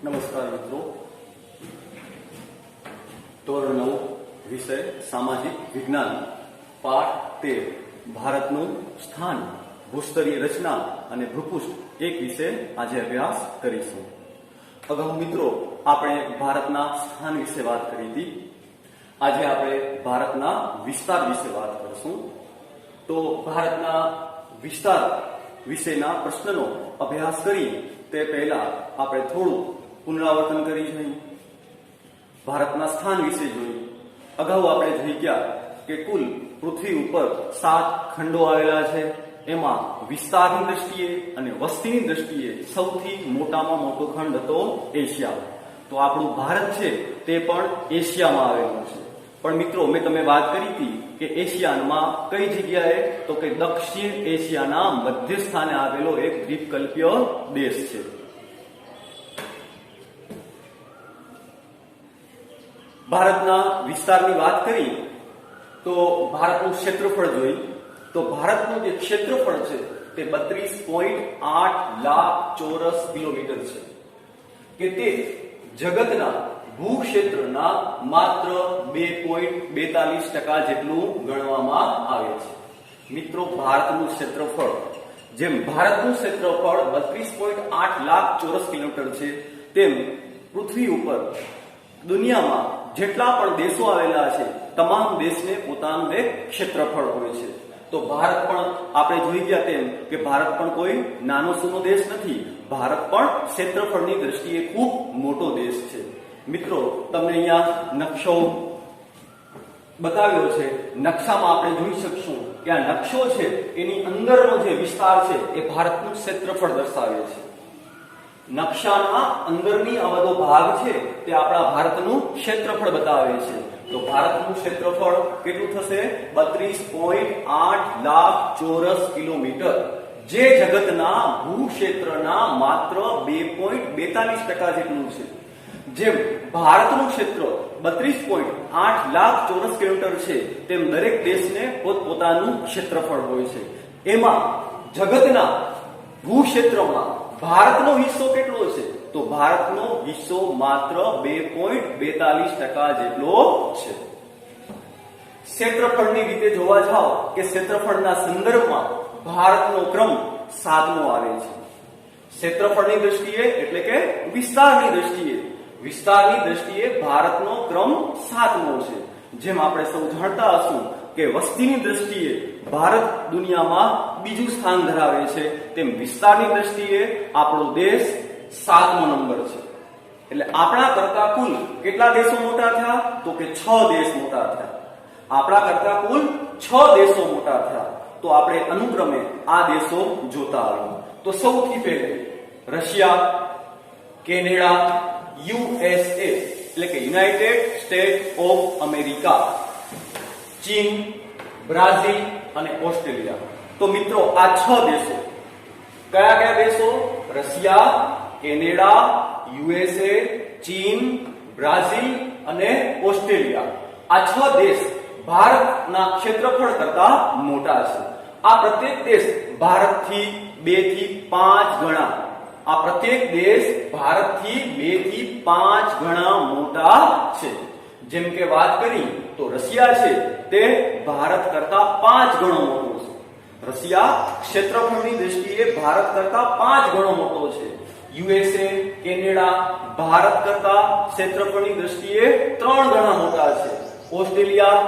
નમસ્કાર મિત્રો, ધોરણ 9 વિષય સામાજિક વિજ્ઞાન પાઠ 13 ભારતનું સ્થાન, ભૂસ્તરીય રચના અને ભૂપૃષ્ઠ એક વિશે આજે અભ્યાસ કરીશું. અગાઉ મિત્રો આપણે ભારતના સ્થાન વિશે વાત કરી હતી. આજે આપણે ભારતના વિસ્તાર વિશે વાત કરીશું. તો ભારતના વિસ્તાર વિશેના પ્રશ્નનો અભ્યાસ કરી તે પહેલા આપણે થોડું પુનરાવર્તન કરી જોઈએ. ભારતના સ્થાન વિશે જોઈએ. અગાઉ આપણે જોઈ ગયા કે કુલ પૃથ્વી ઉપર 7 ખંડો આવેલા છે. એમાં વિસ્તારની દ્રષ્ટિએ અને વસ્તીની દ્રષ્ટિએ સૌથી મોટામાં મોટો ખંડ હતો એશિયા. તો આપણું ભારત છે તે પણ એશિયામાં આવેલું છે. પણ મિત્રો મેં તમને વાત કરી હતી કે એશિયામાં કઈ જગ્યાએ, તો કે દક્ષિણ એશિયાના મધ્ય સ્થાને આવેલો એક દ્વીપકલ્પીય દેશ છે. ભારતના વિસ્તારની વાત કરી તો ભારતનું ક્ષેત્રફળ જોઈ તો ભારતનું જે ક્ષેત્રફળ છે તે 32.8 લાખ ચોરસ કિલોમીટર છે, કે તે જગતના ભૂક્ષેત્રના માત્ર 2.42% જેટલું ગણવામાં આવે છે. મિત્રો ભારતનું ક્ષેત્રફળ, જેમ ભારતનું ક્ષેત્રફળ 32.8 લાખ ચોરસ કિલોમીટર છે, તેમ પૃથ્વી ઉપર દુનિયામાં જેટલા પણ દેશો આવેલા છે તમામ દેશને પોતાનું એક ક્ષેત્રફળ હોય છે. તો ભારત પણ આપણે જોઈ ગયા તેમ કે ભારત પણ કોઈ નાનો સૂનો દેશ નથી. ભારત પણ ક્ષેત્રફળની દ્રષ્ટિએ ખૂબ મોટો દેશ છે. મિત્રો તમને અહીંયા નકશો બતાવ્યો છે. નકશામાં આપણે જોઈ શકશું કે આ નકશો છે એની અંદરનો જે વિસ્તાર છે એ ભારતનું ક્ષેત્રફળ દર્શાવે છે. નકશાના અંદરની આ બધો ભાગ છે તે આપણા ભારતનું ક્ષેત્રફળ બતાવે છે. તો ભારતનું ક્ષેત્રફળ કેટલું થશે? 32.8 લાખ ચોરસ કિલોમીટર, જે જગતના ભૂક્ષેત્રના માત્ર 2.42% જેટલું છે. જેમ ભારતનું ક્ષેત્ર 32.8 લાખ ચોરસ કિલોમીટર છે, તેમ દરેક દેશને પોતપોતાનું ક્ષેત્રફળ હોય છે. એમાં જગતના ભૂક્ષેત્રમાં ભારતનો હિસ્સો કેટલો છે? તો ભારતનો હિસ્સો માત્ર 2.42% જેટલો છે. ક્ષેત્રફળની રીતે જોવા જાઓ કે ક્ષેત્રફળના સંદર્ભમાં ભારતનો ક્રમ 7મો આવે છે. ક્ષેત્રફળની દ્રષ્ટિએ એટલે કે વિસ્તારની દ્રષ્ટિએ ભારતનો ક્રમ 7મો છે. જેમ આપણે સૌ જાણતા હશું કે વસ્તીની દ્રષ્ટિએ ભારત દુનિયામાં બીજું સ્થાન ધરાવે છે, તેમ વિસ્તારની દ્રષ્ટિએ આપણો દેશ 7મો નંબર છે. એટલે આપણા કરતા કુલ કેટલા દેશો મોટા થયા? તો કે 6 દેશ મોટા થયા. આપણા કરતા કુલ 6 દેશો મોટા થયા. તો આપણે અનુક્રમે આ દેશો જોતા આવ્યા. તો સૌથી પહેલે રશિયા, કેનેડા, USA એટલે કે યુનાઇટેડ સ્ટેટ ઓફ અમેરિકા, ચીન, બ્રાઝિલ અને ઓસ્ટ્રેલિયા. તો મિત્રો આ 6 દેશો કયા દેશો? રશિયા, કેનેડા, USA, ચીન, બ્રાઝિલ અને ઓસ્ટ્રેલિયા. આ 6 દેશ ભારતના ક્ષેત્રફળ કરતા મોટા છે. આ પ્રત્યેક દેશ ભારતથી 2 થી 5 ગણા ભારતથી 2 થી 5 ગણા મોટા છે. જેમ કે વાત કરી તો રશિયા છે તે ભારત કરતા 5 ગણો મોટો છે. રશિયા ક્ષેત્રફળની દ્રષ્ટિએ ભારત કરતા 5 ગણો મોટો છે. USA, કેનેડા ભારત કરતા ક્ષેત્રફળની દ્રષ્ટિએ 3 ગણા મોટા છે. ઓસ્ટ્રેલિયા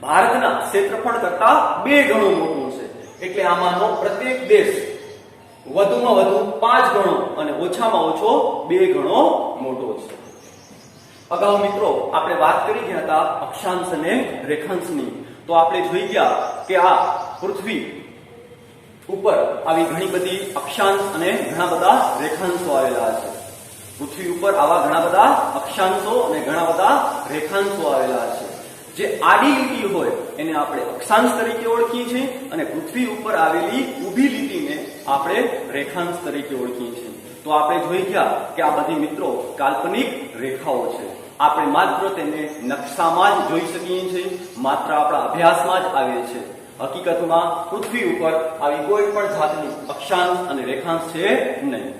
ભારતના ક્ષેત્રફળ કરતા 2 ગણો મોટો છે. એટલે આમાંનો પ્રત્યેક દેશ વધુમાં વધુ 5 ગણો અને ઓછામાં ઓછો 2 ગણો મોટો છે. અગાઉ મિત્રો આપણે વાત કરી ગયા હતા અક્ષાંશ અને રેખાંશની. તો આપણે જોઈ ગયા કે આ પૃથ્વી ઉપર આવી ઘણી બધી અક્ષાંશ અને ઘણા બધા રેખાંશો આવેલા છે. પૃથ્વી ઉપર આવા ઘણા બધા અક્ષાંશો અને ઘણા બધા રેખાંશો આવેલા છે. જે આડી લીટી હોય એને આપણે અક્ષાંશ તરીકે ઓળખીએ છીએ અને પૃથ્વી ઉપર આવેલી ઊભી લીટીને આપણે રેખાંશ તરીકે ઓળખીએ છીએ. તો આપણે જોઈ ગયા કે આ બધી મિત્રો કાલ્પનિક રેખાઓ છે. આપણે માત્ર તેને નકશામાં જ જોઈ શકીએ છીએ, માત્ર આપણા અભ્યાસમાં જ આવે છે. હકીકતમાં પૃથ્વી ઉપર આવી કોઈ પણ જાતની અક્ષાંશ અને રેખાંશ છે નહીં.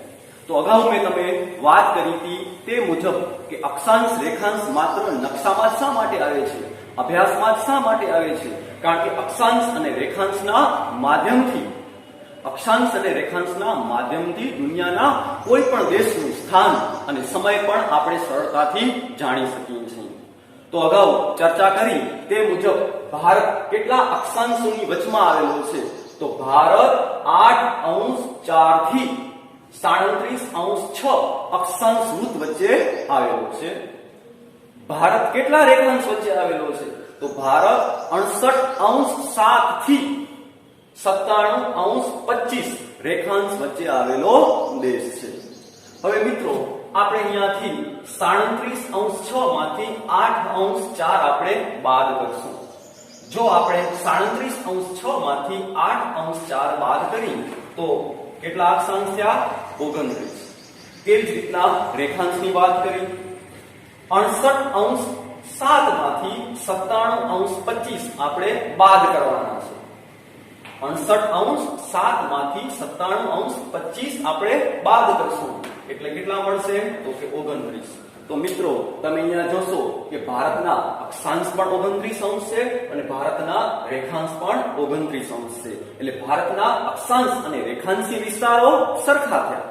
તો અગાઉ મેં તમે વાત કરી હતી તે મુજબ કે અક્ષાંશ રેખાંશ માત્ર નકશામાં જ શા માટે આવે છે, અભ્યાસમાં જ શા માટે આવે છે? કારણ કે અક્ષાંશ અને રેખાંશના માધ્યમથી દુનિયાના કોઈ પણ દેશનું સ્થાન અને સમય પણ આપણે સરળતાથી જાણી શકીએ છીએ. તો અગાઉ ચર્ચા કરી તે મુજબ ભારત કેટલા અક્ષાંશોની વચમાં આવેલો છે? તો ભારત 8°4 થી 37°6 અક્ષાંશ વૃત્ત વચ્ચે આવેલો છે. ભારત કેટલા રેખાંશ વચ્ચે આવેલો છે? તો ભારત 68°7 થી 97°25 રેખાંશ વચ્ચે આવેલો દેશ છે. હવે મિત્રો આપણે અહીંયાથી 37°6 માંથી 8°4 આપણે બાદ કરશું. જો આપણે 37°6 માંથી 8°4 બાદ કરી તો કેટલા અક્ષાંશ થયા? 29. તેવી જ રીતના રેખાંશની વાત કરી 68°7 માંથી 97°25 આપણે બાદ કરવાના છે. 68°7 માંથી 97°25 આપણે બાદ કરશું એટલે કેટલા મળશે? તો કે 29. તો મિત્રો તમે અહીંયા જોશો કે ભારતના અક્ષાંશ પણ 29° છે અને ભારતના રેખાંશ પણ 29° છે. એટલે ભારતના અક્ષાંશ અને રેખાંશીય વિસ્તારો સરખા થયા.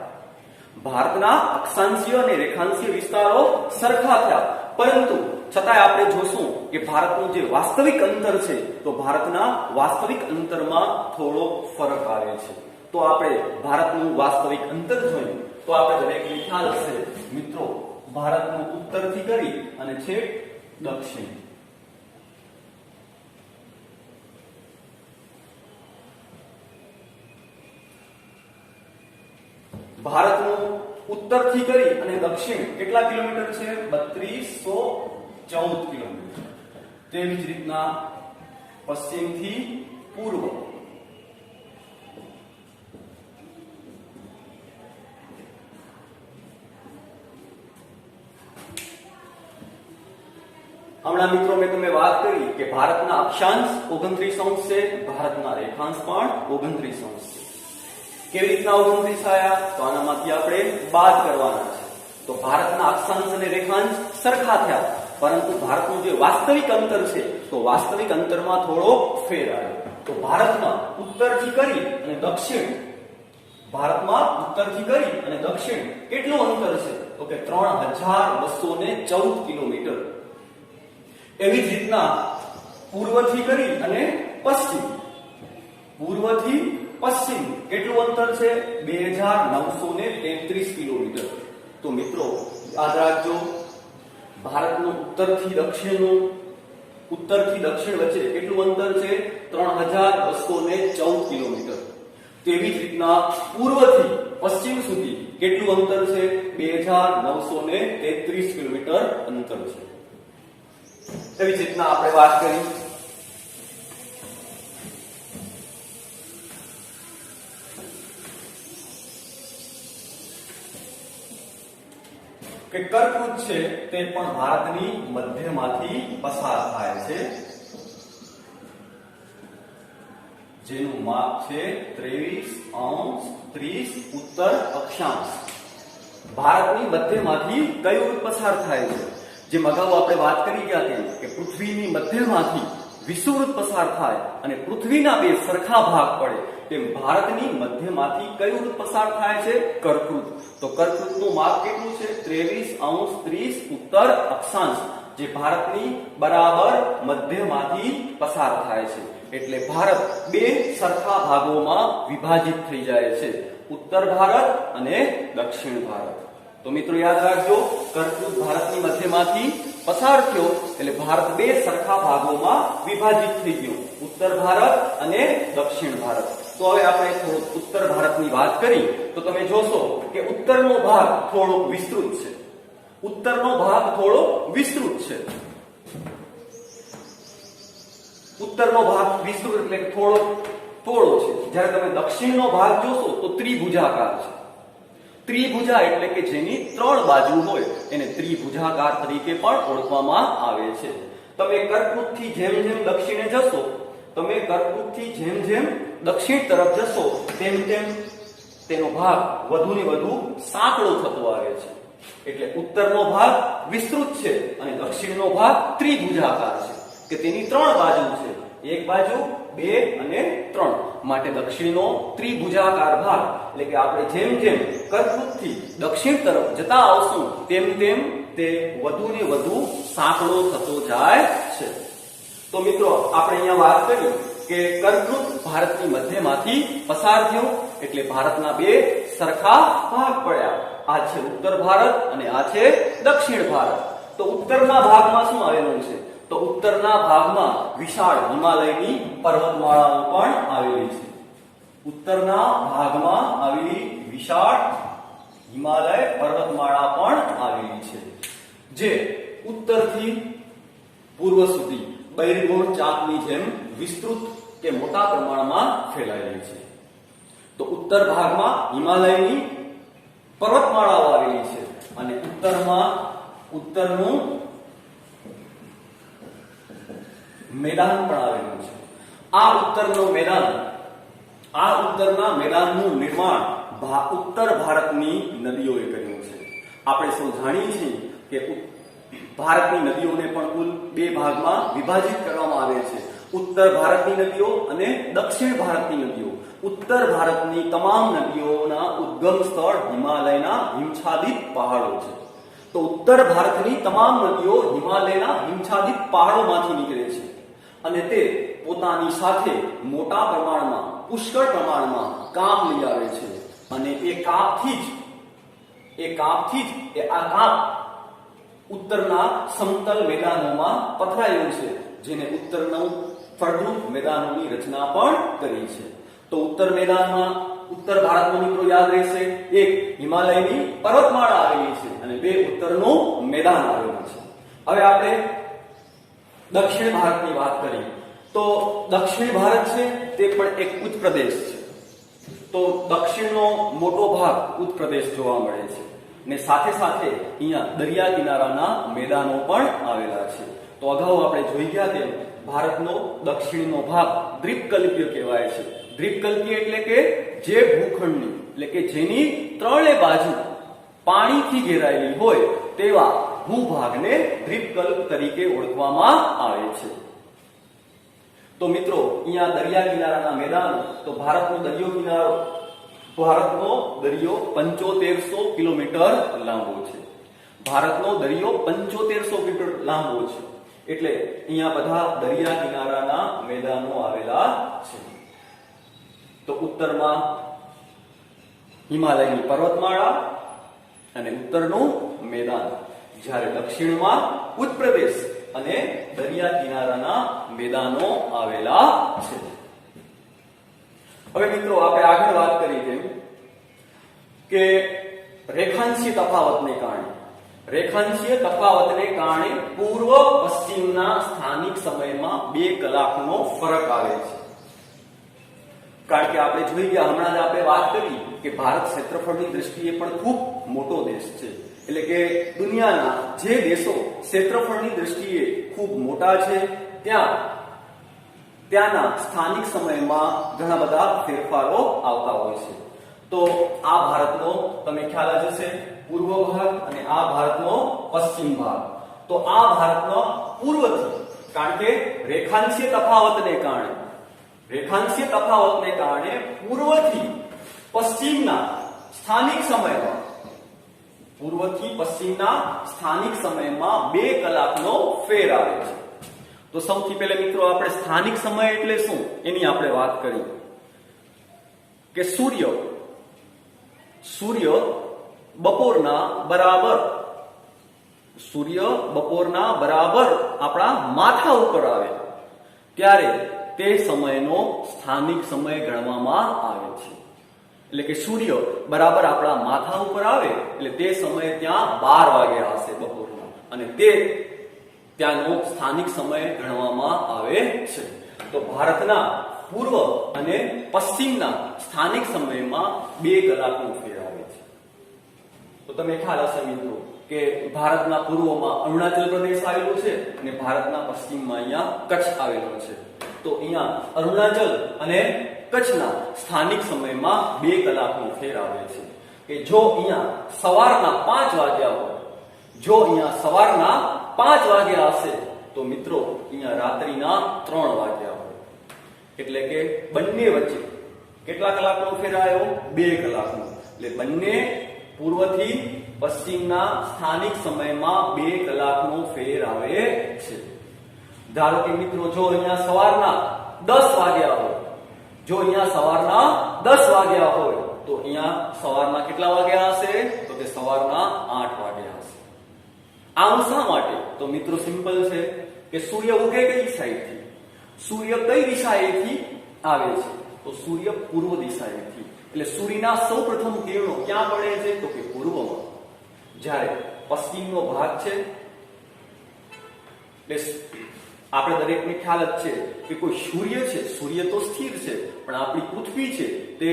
ભારતના અક્ષાંશીય અને રેખાંશીય વિસ્તારો સરખા થયા, પરંતુ છતાંય આપણે જોશું કે ભારતનું જે વાસ્તવિક અંતર છે તો ભારતના વાસ્તવિક અંતરમાં થોડો ફરક આવે છે. તો આપણે ભારતનું વાસ્તવિક અંતર જોયું તો આપણે દરેકને ખ્યાલ હશે મિત્રો, ભારતનું ઉત્તરથી કરી અને છેક દક્ષિણ. ભારતનું ઉત્તરથી કરી અને દક્ષિણ કેટલા કિલોમીટર છે? 3214 કિલોમીટર. તેવી જ રીતના પશ્ચિમથી પૂર્વ હમણાં મિત્રો મેં તમને વાત કરી કે ભારતના અક્ષાંશ 29° છે, ભારતના રેખાંશ પણ 29° છે. કેવી રીતના 29 આયા? તો આનામાંથી આપણે બાદ કરવાના છે. તો ભારતના અક્ષાંશ અને રેખાંશ સરખા થયા, પરંતુ ભારતનું જે વાસ્તવિક અંતર છે તો વાસ્તવિક અંતરમાં થોડો ફેર આવ્યો. તો ભારતમાં ઉત્તરથી કરી અને દક્ષિણ કેટલું અંતર છે? તો કે 3214 કિલોમીટર. એવી જ રીતના પૂર્વથી કરી અને પશ્ચિમ કેટલું અંતર છે? 2933 કિલોમીટર. તો મિત્રો યાદ રાખજો, ભારતનું ઉત્તરથી દક્ષિણ વચ્ચે કેટલું અંતર છે? 3214 કિલોમીટર. તેવી જ રીતના પૂર્વથી પશ્ચિમ સુધી કેટલું અંતર છે? 2933 કિલોમીટર અંતર છે. એવી જ રીતના આપણે વાત કરી કે કર્કવૃત છે તે પણ ભારતની મધ્યમાંથી પસાર થાય છે, જેનું માપ છે 23°30 ઉત્તર અક્ષાંશ. ભારતની મધ્યમાંથી કયું વૃત્ત પસાર થાય છે? જેમ અગાઉ આપણે વાત કરી ગયા તેમ કે પૃથ્વીની મધ્યમાંથી વિષુવવૃત્ત પસાર થાય અને પૃથ્વીના બે સરખા ભાગ પડે, તેમ ભારતની મધ્યમાંથી કયું વૃત્ત પસાર થાય છે? કર્કવૃત. તો કર્કવૃતનું માપ કેટલું છે? 23°30 ઉત્તર અક્ષાંશ, જે ભારતની બરાબર મધ્યમાંથી પસાર થાય છે. એટલે ભારત બે સરખા ભાગોમાં વિભાજિત થઈ જાય છે, ઉત્તર ભારત અને દક્ષિણ ભારત. તો મિત્રો યાદ રાખજો, કર્કવૃત ભારતની મધ્યમાંથી પસાર થયો એટલે ભારત બે સરખા ભાગોમાં વિભાજિત થઈ ગયું, ઉત્તર ભારત અને દક્ષિણ ભારત. તો હવે આપણે થોડું ઉત્તર ભારતની વાત કરી તો તમે જોશો કે ઉત્તરનો ભાગ થોડો વિસ્તૃત છે. ઉત્તર એટલે થોડો છે. જ્યારે તમે દક્ષિણનો ભાગ જોશો તો ત્રિભુજાકાર છે. ત્રિભુજા એટલે કે જેની ત્રણ બાજુ હોય એને ત્રિભુજાકાર તરીકે પણ ઓળખવામાં આવે છે. તમે કર્કવૃતથી જેમ જેમ દક્ષિણ તરફ જશો તેમ તેમ તેનો ભાગ વધુ ને વધુ સાંકડો થતો આવે છે. એટલે ઉત્તરનો ભાગ વિસ્તૃત છે અને દક્ષિણનો ભાગ ત્રિભુજાકાર છે કે તેની 3 બાજુ છે, એક બાજુ, 2 અને 3. માટે દક્ષિણનો ત્રિભુજાકાર ભાગ એટલે કે આપણે જેમ જેમ કર્કવૃતથી દક્ષિણ તરફ જતા આવશું તેમ તેમ તે વધુ ને વધુ સાંકડો થતો જાય છે. તો મિત્રો આપણે અહીંયા વાત કરી કે કર્કવૃત ભારતની મધ્યમાંથી પસાર થયો એટલે ભારતના 2 સરખા ભાગ પડ્યા. આ છે ઉત્તર ભારત અને આ છે દક્ષિણ ભારત. તો ઉત્તરના ભાગમાં શું આવેલું છે? તો ઉત્તરના ભાગમાં વિશાળ હિમાલયની પર્વતમાળાઓ પણ આવેલી છે. ઉત્તરના ભાગમાં આવેલી વિશાળ હિમાલય પર્વતમાળા પણ આવેલી છે, જે ઉત્તરથી પૂર્વ સુધી બૈરગોળ ચાકની જેમ વિસ્તૃત કે મોટા પ્રમાણમાં ફેલાયેલી છે. તો ઉત્તર ભાગમાં હિમાલયની પર્વતમાળાઓ આવેલી છે અને ઉત્તરનું મેદાન પણ આવેલું છે. આ ઉત્તરના મેદાનનું નિર્માણ ઉત્તર ભારતની નદીઓએ કર્યું છે. આપણે સૌ જાણીએ છીએ કે ભારતની નદીઓને પણ કુલ 2 ભાગમાં વિભાજિત કરવામાં આવે છે, ઉત્તર ભારતની નદીઓ અને દક્ષિણ ભારતની નદીઓ. ઉત્તર ભારતની તમામ નદીઓના ઉદ્ગમ સ્થળ હિમાલયના હિમછાદિત પહાડો છે. તો ઉત્તર ભારતની તમામ નદીઓ હિમાલયના હિમછાદિત પહાડોમાંથી નીકળે છે અને તે પોતાની સાથે મોટા પ્રમાણમાં, પુષ્કળ પ્રમાણમાં કાપ લઈ આવે છે અને એ કાપથી જ આ કાપ ઉત્તરના સમતલ મેદાનોમાં પથરાયું છે, જેને ઉત્તરનું ફળદ્રુપ મેદાનોની રચના પણ કરી છે. તો ઉત્તર ભારતમાં મિત્રો યાદ રહેશે, એક હિમાલયની પર્વતમાળા આવેલી છે અને 2 ઉત્તરનું મેદાન આવેલું છે. હવે આપણે દક્ષિણ ભારતની વાત કરીએ તો દક્ષિણ ભારત છે તે પણ એક ઉચ્ચ પ્રદેશ છે. તો દક્ષિણનો મોટો ભાગ ઉચ્ચ પ્રદેશ જોવા મળે છે ને સાથે સાથે અહીંયા દરિયા કિનારાના મેદાનો પણ આવેલા છે. તો અગાઉ આપણે જોઈ ગયા તેમ ભારતનો દક્ષિણનો ભાગ દ્વીપકલ્પીય કહેવાય છે. દ્વીપકલ્પીય એટલે કે જે ભૂખંડની એટલે કે જેની 3 બાજુ પાણીથી ઘેરાયેલી હોય તેવા ભૂભાગને દ્વીપકલ્પ તરીકે ઓળખવામાં આવે છે. તો મિત્રો અહીંયા દરિયા કિનારાના મેદાનો, તો ભારતનો દરિયો 7500 કિલોમીટર લાંબો છે. ભારતનો દરિયો 7500 કિલોમીટર લાંબો છે. એટલે અહીંયા બધા દરિયા કિનારાના મેદાનો આવેલા છે. તો ઉત્તરમાં હિમાલયની પર્વતમાળા અને ઉત્તરનું મેદાન, જ્યારે દક્ષિણમાં ઉચ્ચ પ્રદેશ અને દરિયા કિનારાના મેદાનો આવેલા છે. હવે મિત્રો આપણે આગળ વાત કરી તેમ કે રેખાંશીય તફાવતને કારણે પૂર્વ પશ્ચિમના સ્થાનિક સમયમાં 2 કલાકનો ફરક આવે છે. કારણ કે આપણે જોઈ ગયા, હમણાં જ આપણે વાત કરી કે ભારત ક્ષેત્રફળની દ્રષ્ટિએ પણ ખૂબ મોટો દેશ છે. એટલે કે દુનિયાના જે દેશો ક્ષેત્રફળની દ્રષ્ટિએ ખૂબ મોટા છે ત્યાંના સ્થાનિક સમયમાં ઘણા બધા ફેરફારો આવતા હોય છે. તો આ ભારતનો તમે ખ્યાલ જ હશે પૂર્વ ભાગ અને આ ભારતનો પશ્ચિમ ભાગ. તો આ ભારતનો પૂર્વથી, કારણ કે રેખાંશીય તફાવતને કારણે પૂર્વથી પશ્ચિમના સ્થાનિક સમયમાં 2 કલાકનો ફેર આવે છે. તો સૌથી પહેલા મિત્રો આપણે સ્થાનિક સમય એટલે શું એની આપણે વાત કરી કે સૂર્ય બપોરના બરાબર આપણા માથા ઉપર આવે ત્યારે તે સમયનો સ્થાનિક સમય ગણવામાં આવે છે. એટલે કે સૂર્ય બરાબર આપણા માથા ઉપર આવે એટલે તે સમયે ત્યાં 12 વાગ્યા હશે બપોરના, અને તે ત્યાંનો સ્થાનિક સમય ગણવામાં આવે છે. તો ભારતના પૂર્વ અને પશ્ચિમના સ્થાનિક સમયમાં 2 કલાકનો ફેર આવે છે. તો તમે ખ્યાલ હશે મિત્રો કે ભારતના પૂર્વમાં અરુણાચલ પ્રદેશ આવેલો છે અને ભારતના પશ્ચિમમાં અહીંયા કચ્છ આવેલો છે. તો અહીંયા અરુણાચલ અને કચ્છના સ્થાનિક સમયમાં 2 કલાકનો ફેર આવે છે. કે જો અહીંયા સવારના 5 વાગ્યા હોય, જો અહીંયા સવારના 5 વાગ્યા હશે તો મિત્રો અહીંયા રાત્રિના 3 વાગ્યા હોય. એટલે કે બંને વચ્ચે કેટલા કલાકનો ફેર આવ્યો? 2 કલાકનો. એટલે બંને પૂર્વથી પશ્ચિમના સ્થાનિક સમયમાં 2 કલાકનો ફેર આવે છે. ધારો કે મિત્રો જો અહીંયા સવારના 10 વાગ્યા હોય, જો અહીંયા સવારના 10 વાગ્યા હોય તો અહીંયા સવારના કેટલા વાગ્યા હશે? તો કે સવારના 8 વાગ્યા હશે. આમ શા માટે? તો મિત્રો સિમ્પલ છે કે સૂર્ય ઉગે કઈ સાઈડથી? સૂર્ય કઈ દિશાએથી આવે છે? તો સૂર્ય પૂર્વ દિશાએથી. એટલે સૂર્યના સૌપ્રથમ કિરણો ક્યાં પડે છે? તો કે પૂર્વમાં. જ્યારે પશ્ચિમનો ભાગ છે, એટલે આપણે દરેકને ખ્યાલ જ છે કે કોઈ સૂર્ય છે, સૂર્ય તો સ્થિર છે, પણ આપણી પૃથ્વી છે તે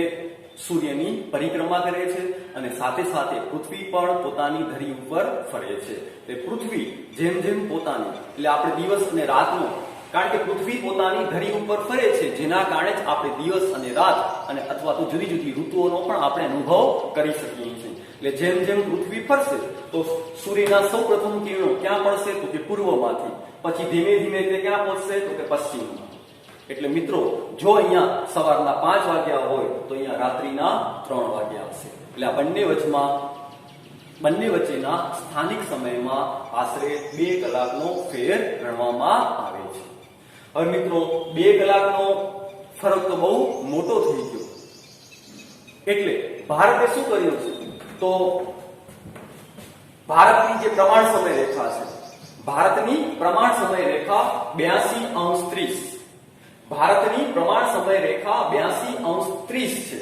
સૂર્યની પરિક્રમા કરે છે અને સાથે સાથે પૃથ્વી પણ પોતાની ધરી ઉપર ફરે છે. તે પૃથ્વી જેમ જેમ પોતાની, એટલે આપણે દિવસ અને રાતનો, કારણ કે પૃથ્વી પોતાની ધરી ઉપર ફરે છે, જેના કારણે જ આપણે દિવસ અને રાત અને અથવા તો જુદી જુદી ઋતુઓનો પણ આપણે અનુભવ કરી શકીએ છીએ. એટલે જેમ જેમ પૃથ્વી ફરશે તો સૂર્યના સૌપ્રથમ કિરણો ક્યાં પડશે? તો કે પૂર્વમાંથી. પછી ધીમે ધીમે તે ક્યાં પહોંચશે? તો કે પશ્ચિમમાં. એટલે મિત્રો જો અહીંયા સવારના 5 વાગ્યા હોય તો અહીંયા રાત્રિના 3 વાગ્યા હશે. એટલે આ બંને વચ્ચેના સ્થાનિક સમયમાં આશરે 2 કલાકનો ફેર ગણવામાં આવે છે. હવે મિત્રો 2 કલાકનો ફરક તો બહુ મોટો થઈ ગયો. એટલે ભારતે શું કર્યું છે? તો ભારતની જે પ્રમાણ સમય રેખા છે, ભારતની પ્રમાણ સમય રેખા 82°30. ભારતની પ્રમાણ સમય રેખા 82°30 છે,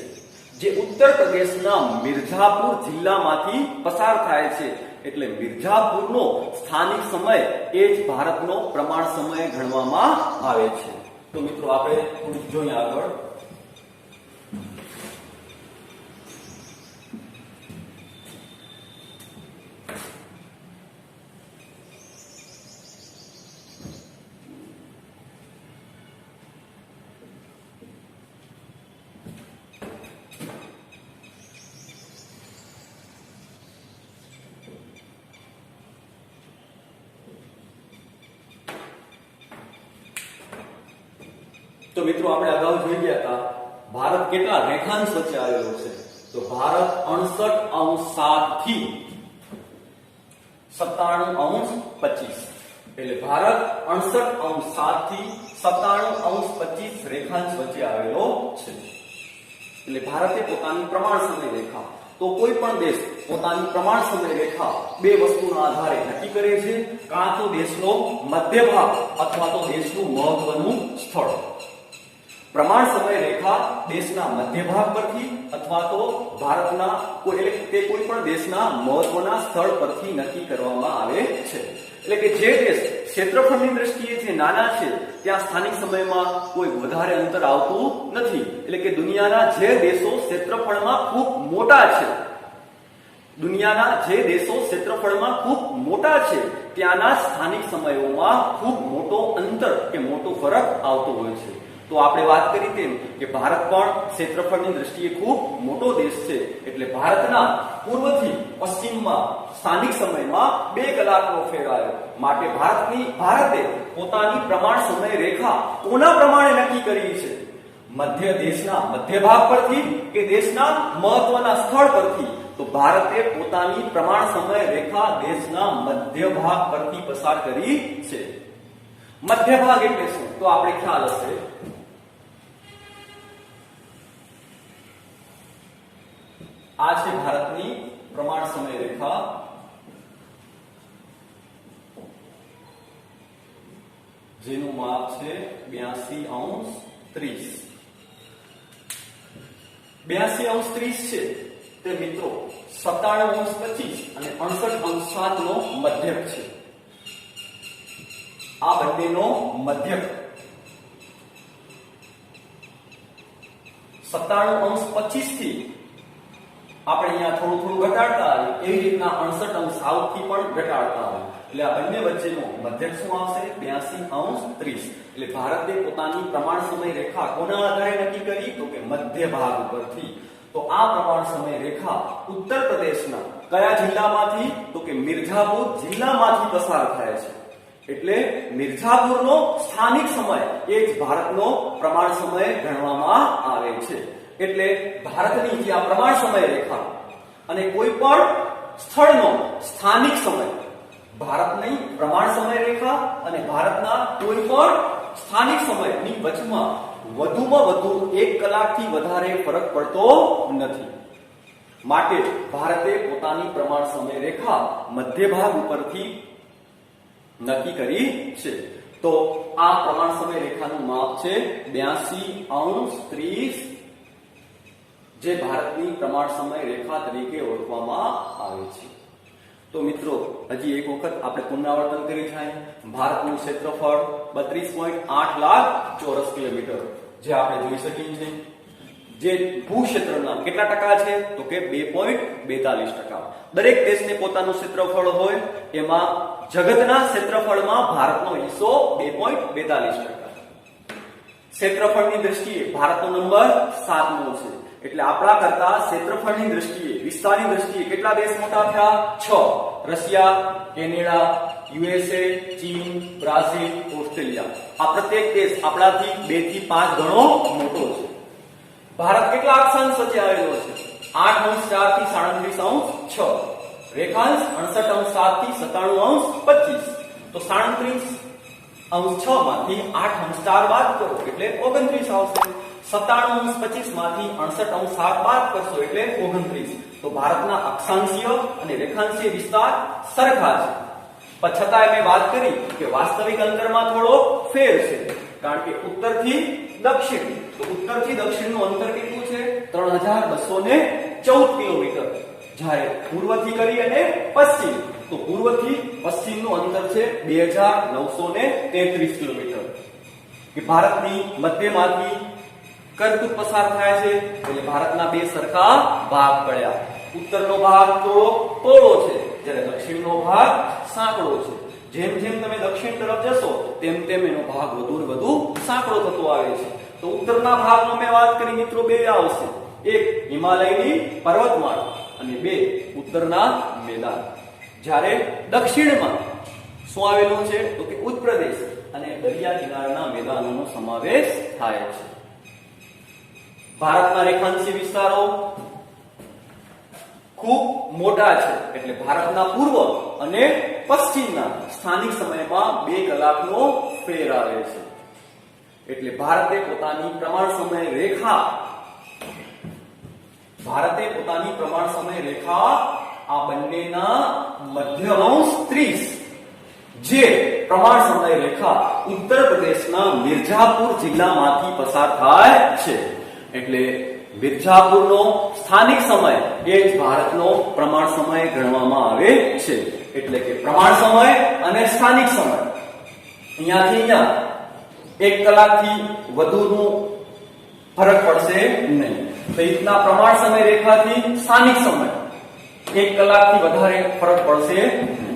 જે ઉત્તર પ્રદેશના મિર્ઝાપુર જિલ્લામાંથી પસાર થાય છે. એટલે મિર્ઝાપુરનો સ્થાનિક સમય એ જ ભારતનો પ્રમાણ સમય ગણવામાં આવે છે. તો મિત્રો આપણે જોઈએ આગળ. તો મિત્રો આપણે અગાઉ જોઈ ગયા હતા ભારત કેટલા રેખાંશ વચ્ચે આવેલો છે? તો ભારત 68°7 થી 97°25. એટલે ભારત 68°7 થી 97°25 રેખાંશ વચ્ચે આવેલો છે. એટલે ભારતે પોતાની પ્રમાણ સમય રેખા, તો કોઈ પણ દેશ પોતાની પ્રમાણ સમય રેખા 2 વસ્તુના આધારે નક્કી કરે છે. કાં તો દેશનો મધ્ય ભાગ અથવા તો દેશનું મહત્વનું સ્થળ. પ્રમાણ સમય રેખા દેશના મધ્ય ભાગ પરથી અથવા તો ભારતના કોઈ પણ દેશના મહત્વના સ્થળ પરથી નક્કી કરવામાં આવે છે. એટલે કે જે દેશ ક્ષેત્રફળની દ્રષ્ટિએ જે નાના છે ત્યાં સ્થાનિક સમયમાં કોઈ વધારે અંતર આવતું નથી. એટલે કે દુનિયાના જે દેશો ક્ષેત્રફળમાં ખૂબ મોટા છે, દુનિયાના જે દેશો ક્ષેત્રફળમાં ખૂબ મોટા છે ત્યાંના સ્થાનિક સમયોમાં ખૂબ મોટો અંતર કે મોટો ફરક આવતો હોય છે. તો આપણે વાત કરી તેમ કે ભારત પણ ક્ષેત્રફળની દ્રષ્ટિએ ખૂબ મોટો દેશ છે. એટલે ભારતના પૂર્વથી પશ્ચિમમાં સ્થાનિક સમયમાં 2 કલાકનો ફેર આવ્યો. માટે ભારતે પોતાની પ્રમાણ સમય રેખા કોના પ્રમાણે નક્કી કરી છે? દેશના મધ્ય ભાગ પરથી કે દેશના મહત્વના સ્થળ પરથી? તો ભારતે પોતાની પ્રમાણ સમય રેખા દેશના મધ્ય ભાગ પરથી પસાર કરી છે. મધ્ય ભાગ એટલે શું? તો આપણે ખ્યાલ હશે. આ છે ભારતની પ્રમાણ સમય રેખા. જેનું માપ છે 82°30. 82°30 છે તે મિત્રો 97°25 અને 68°7 નો મધ્યક છે. આ બંનેનો મધ્યક 97°25 થી આપણે અહીંયા થોડું ઘટાડતા આવીએ એવી રીતના 68 અંશ સાઉથથી પણ ઘટાડતા આવે. એટલે આ બંને વચ્ચેનો મધ્યક શું આવશે? 82°30. એટલે ભારતે પોતાની પ્રમાણ સમય રેખા કોના આધારે નક્કી કરી? તો કે મધ્ય ભાગ ઉપરથી. તો આ પ્રમાણ સમય રેખા ઉત્તર પ્રદેશના કયા જિલ્લામાંથી? તો કે મિર્ઝાપુર જિલ્લામાંથી પસાર થાય છે. એટલે મિર્ઝાપુરનો સ્થાનિક સમય એ જ ભારતનો પ્રમાણ સમય ગણવામાં આવે છે. એટલે ભારતની જે આ પ્રમાણ સમય રેખા અને કોઈ પણ સ્થળનો સ્થાનિક સમય, ભારતની પ્રમાણ સમય રેખા અને ભારતના કોઈ પણ સ્થાનિક સમયની વચમાં વધુમાં વધુ 1 કલાકથી વધારે ફરક પડતો નથી. માટે ભારતે પોતાની પ્રમાણ સમય રેખા મધ્ય ભાગ ઉપરથી નક્કી કરી છે. તો આ પ્રમાણ સમય રેખાનું માપ છે 82°30, જે ભારતની પ્રમાણ સમય રેખા તરીકે ઓળખવામાં આવે છે. તો મિત્રો, હજી એક વખત આપણે પુનરાવર્તન કરી જાય. ભારતનું ક્ષેત્રફળ 32.8 લાખ ચોરસ કિલોમીટર, જે આપણે જોઈ શકીએ છીએ. જે ભૂક્ષેત્રના કેટલા ટકા છે? તો કે 2.42%. દરેક દેશને પોતાનું ક્ષેત્રફળ હોય, એમાં જગતના ક્ષેત્રફળમાં ભારતનો હિસ્સો 2.42%. ક્ષેત્રફળની દ્રષ્ટિએ ભારતનો નંબર 7મો છે. એટલે આપણા કરતા ક્ષેત્રફળની દ્રષ્ટિએ, વિસ્તારની દ્રષ્ટિએ કેટલા દેશ મોટા થયા? 6. રશિયા, કેનેડા, યુએસએ, ચીન, બ્રાઝિલ, ઓસ્ટ્રેલિયા. આ પ્રત્યેક દેશ આપણાથી 2 થી 5 ગણો મોટો છે. ભારત કેટલા અક્ષાંશ વચ્ચે આવેલો છે? 8°4 થી 37°6. રેખાંશ 68°7 થી 97°25. તો 37°6 માંથી 8°4 બાદ કરો એટલે 29 આવશે. 97°25 માંથી 68°7 બાદ કરશો એટલે 29. તો ભારતના અક્ષાંશીય અને રેખાંશીય વિસ્તાર સરખા છે. પણ છતાંય મેં વાત કરી કે વાસ્તવિક અંતરમાં થોડો ફેર છે, કારણ કે ઉત્તરથી દક્ષિણ, તો ઉત્તરથી દક્ષિણનું અંતર કેટલું છે? 3214 કિલોમીટર. જ્યારે પૂર્વથી કરી અને પશ્ચિમ, તો પૂર્વથી પશ્ચિમનું અંતર છે 2933 કિલોમીટર. કે ભારતની મધ્યમાંથી કર્કવૃત પસાર થાય છે, એટલે ભારતના બે સરખા ભાગ પડ્યા. ઉત્તરનો ભાગ થોડો પહોળો છે, જ્યારે દક્ષિણનો ભાગ સાંકડો છે. જેમ જેમ તમે દક્ષિણ તરફ જશો તેમ તેમ એનો ભાગ વધુ ને વધુ સાંકડો થતો આવે છે. તો ઉત્તરના ભાગનો મેં વાત કરી મિત્રો, બે આવશે. એક હિમાલયની પર્વતમાળા અને બે ઉત્તરના મેદાન. જ્યારે દક્ષિણમાં શું આવેલું છે? તો કે ઉત્તરપ્રદેશ અને દરિયા કિનારાના મેદાનોનો સમાવેશ થાય છે. ભારતના રેખાંશીય વિસ્તારો ખૂબ મોટા છે, એટલે ભારતના પૂર્વ અને પશ્ચિમના સ્થાનિક સમયમાં 2 કલાકનો ફેર આવે છે. એટલે ભારતે પોતાની પ્રમાણ સમય રેખા આ બંનેના મધ્યમાંશ 30, જે પ્રમાણ સમય રેખા ઉત્તર પ્રદેશના મિર્ઝાપુર જિલ્લામાંથી પસાર થાય છે. એટલે મિર્ઝાપુરનો સ્થાનિક સમય એ જ ભારતનો પ્રમાણ સમય ગણવામાં આવે છે. એટલે કે પ્રમાણ સમય અને સ્થાનિક સમય અહીંયાથી અહીંયા 1 કલાકથી વધુનું ફરક પડશે નહીં. તો રીતના પ્રમાણ સમય રેખાથી સ્થાનિક સમય 1 કલાકથી વધારે ફરક પડશે નહીં.